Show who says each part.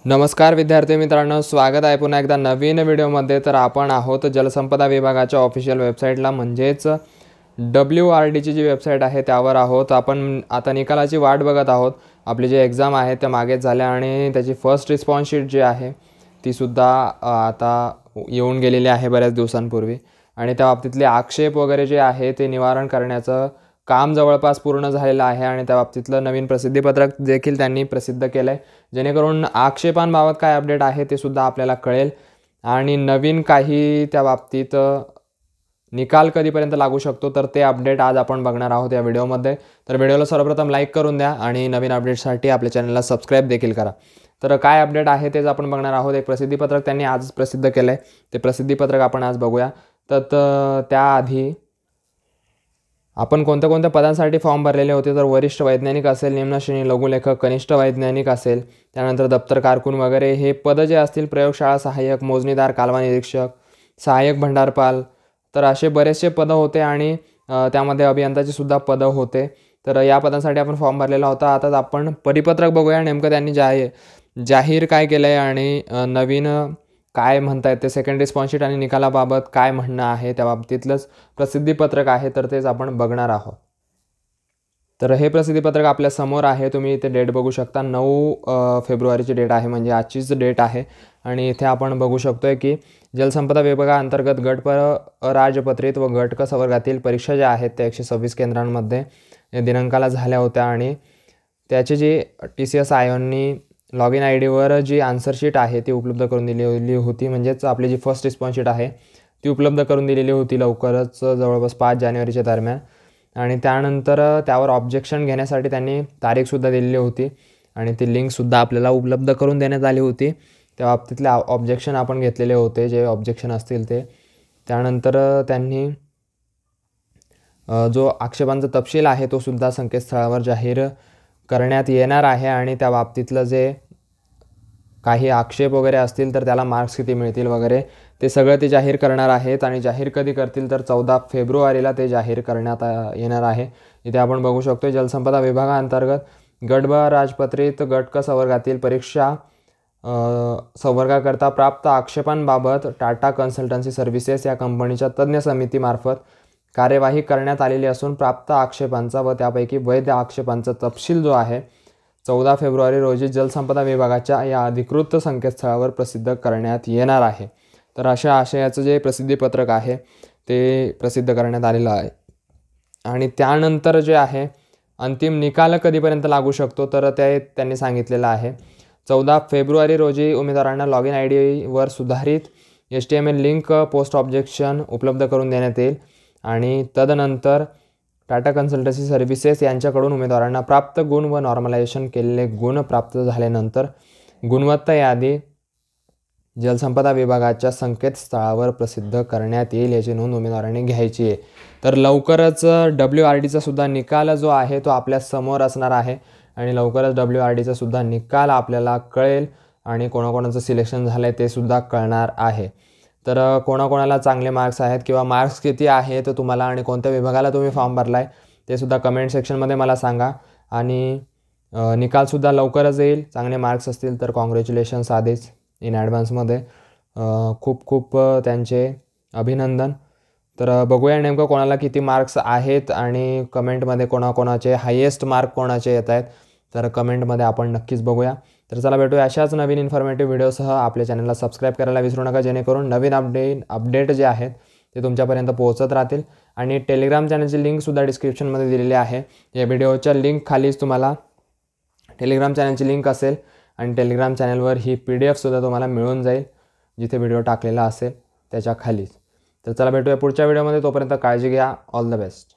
Speaker 1: नमस्कार विद्यार्थी मित्रांनो, स्वागत आहे पुन्हा एकदा नवीन व्हिडिओमध्ये। तर आपण आहोत जलसंपदा विभागाच्या ऑफिशियल वेबसाईटला म्हणजेच WRDची जी वेबसाईट आहे त्यावर आहोत। आपण आता निकालाची वाट बघत आहोत। आपली जी एक्झाम आहे त्या मागेच झाल्या आणि त्याची फर्स्ट रिस्पॉन्स शीट जी आहे ती सुद्धा आता येऊन गेलेली आहे बऱ्याच दिवसांपूर्वी आणि त्या बाबतीतले आक्षेप वगैरे जे आहे ते निवारण करण्याचं काम जवळपास पूर्ण झालेलं आहे आणि त्या बाबतीतलं नवीन प्रसिद्धीपत्रक देखील त्यांनी प्रसिद्ध केलं आहे, जेणेकरून आक्षेपांबाबत काय अपडेट आहे ते सुद्धा आपल्याला कळेल आणि नवीन काही त्या बाबतीत निकाल कधीपर्यंत लागू शकतो तर ते अपडेट आज आपण बघणार आहोत या व्हिडिओमध्ये। तर व्हिडिओला सर्वप्रथम लाईक करून द्या आणि नवीन अपडेट्ससाठी आपल्या चॅनलला सबस्क्राईब देखील करा। तर काय अपडेट आहे तेच आपण बघणार आहोत। एक प्रसिद्धीपत्रक त्यांनी आज प्रसिद्ध केलं आहे, ते प्रसिद्धीपत्रक आपण आज बघूया। तर त्याआधी आपण कोणत्या कोणत्या पदांसाठी फॉर्म भरलेले होते तर वरिष्ठ वैज्ञानिक असेल, निम्न श्रेणी लघुलेखक, कनिष्ठ वैज्ञानिक असेल, त्यानंतर दप्तर कारकून वगैरे हे पदं जे असतील, प्रयोगशाळा सहाय्यक, मोजणीदार, कालवा निरीक्षक, सहाय्यक भंडारपाल, तर असे बरेचसे पदं होते आणि त्यामध्ये अभियंताची सुद्धा पदं होते। तर या पदांसाठी आपण फॉर्म भरलेला होता। आता आपण परिपत्रक बघूया नेमकं त्यांनी जाहीर काय केलं आहे आणि नवीन काय म्हणतायत ते सेकंड रिस्पॉन्स शीट आणि निकालाबाबत काय म्हणणं आहे त्या बाबतीतलंच प्रसिद्धीपत्रक आहे, तर तेच आपण बघणार आहोत। तर हे प्रसिद्धीपत्रक आपल्या समोर आहे, तुम्ही इथे डेट बघू शकता। 9 फेब्रुवारीची डेट आहे, म्हणजे आजचीच डेट आहे आणि इथे आपण बघू शकतोय की जलसंपदा विभागाअंतर्गत गट अराजपत्रित व गट क संवर्गातील परीक्षा ज्या आहेत त्या 126 केंद्रांमध्ये दिनांकाला झाल्या होत्या आणि त्याची जी TCS आयोननी लॉगिन ID वर जी आन्सर शीट आहे ती उपलब्ध करून दिलेली होती, म्हणजेच आपली जी फर्स्ट रिस्पॉन्स शीट आहे ती उपलब्ध करून दिलेली होती लवकरच, जवळपास 5 जानेवारीच्या दरम्यान। आणि त्यानंतर त्यावर ऑब्जेक्शन घेण्यासाठी त्यांनी तारीखसुद्धा दिलेली होती आणि ती लिंकसुद्धा आपल्याला उपलब्ध करून देण्यात आली होती। त्या बाबतीतले ऑब्जेक्शन आपण घेतलेले होते, जे ऑब्जेक्शन असतील ते। त्यानंतर त्यांनी जो आक्षेपांचा तपशील आहे तो सुद्धा संकेतस्थळावर जाहीर करण्यात येणार आहे आणि त्या बाबतीतलं जे काही आक्षेप वगैरे असतील तर त्याला मार्क्स किती मिळतील वगैरे ते सगळं ते जाहीर करणार आहेत आणि जाहीर कधी करतील तर 14 फेब्रुवारीला ते जाहीर करण्यात येणार आहे। इथे आपण बघू शकतो जलसंपदा विभागाअंतर्गत गट ब राजपत्रित गट क संवर्गातील परीक्षा संवर्गाकरता प्राप्त आक्षेपांबाबत टाटा कन्सल्टन्सी सर्व्हिसेस या कंपनीच्या तज्ज्ञ समितीमार्फत कार्यवाही करण्यात आलेली असून प्राप्त आक्षेपांचा व त्यापैकी वैध आक्षेपांचा तपशील जो आहे 14 फेब्रुवारी रोजी जलसंपदा विभागाच्या या अधिकृत संकेतस्थळावर प्रसिद्ध करण्यात येणार आहे। तर अशा आशयाचं जे प्रसिद्धीपत्रक आहे ते प्रसिद्ध करण्यात आलेलं आहे आणि त्यानंतर जे आहे अंतिम निकाल कधीपर्यंत लागू शकतो तर ते त्यांनी सांगितलेलं आहे 14 फेब्रुवारी रोजी उमेदवारांना लॉगिन ID वर सुधारित HTML लिंक पोस्ट ऑब्जेक्शन उपलब्ध करून देण्यात येईल आणि तदनंतर टाटा कन्सल्टन्सी सर्व्हिसेस यांच्याकडून उमेदवारांना प्राप्त गुण व नॉर्मलायझेशन केलेले गुण प्राप्त झाल्यानंतर गुणवत्ता यादी जलसंपदा विभागाच्या संकेतस्थळावर प्रसिद्ध करण्यात येईल, याची नोंद उमेदवारांनी घ्यायची आहे। तर लवकरच WRDचा सुद्धा निकाल जो आहे तो आपल्या समोर असणार आहे आणि लवकरच WRDचा सुद्धा निकाल आपल्याला कळेल आणि कोणाकोणाचं सिलेक्शन झालं आहे ते सुद्धा कळणार आहे। तर कोणाकोणाला चांगले मार्क्स आहेत किंवा मार्क्स किती आहेत तुम्हाला आणि कोणत्या विभागाला तुम्ही फॉर्म भरला आहे ते सुद्धा कमेंट सेक्शनमध्ये मला सांगा आणि निकालसुद्धा लवकरच येईल। चांगले मार्क्स असतील तर कॉंग्रॅच्युलेशन्स आधीच इन ॲडव्हान्समध्ये, खूप खूप त्यांचे अभिनंदन। तर बघूया नेमकं कोणाला किती मार्क्स आहेत आणि कमेंटमध्ये कोणाकोणाचे हायेस्ट मार्क कोणाचे येत आहेत तर कमेंटमध्ये आपण नक्कीच बघूया। तर चला भेटूया अशाच नवीन इन्फॉर्मेटिव्ह व्हिडिओसह। आपल्या चॅनलला सबस्क्राईब करायला विसरू नका, जेणेकरून नवीन अपडेट जे आहेत ते तुमच्यापर्यंत पोहोचत राहतील आणि टेलिग्राम चॅनलची लिंकसुद्धा डिस्क्रिप्शनमध्ये दिलेली आहे। या व्हिडिओच्या लिंक खालीच तुम्हाला टेलिग्राम चॅनलची लिंक असेल आणि टेलिग्राम चॅनलवर ही PDF सुद्धा तुम्हाला मिळून जाईल, जिथे व्हिडिओ टाकलेला असेल त्याच्या खालीच। तर चला भेटूया पुढच्या व्हिडिओमध्ये, तोपर्यंत काळजी घ्या। All the best.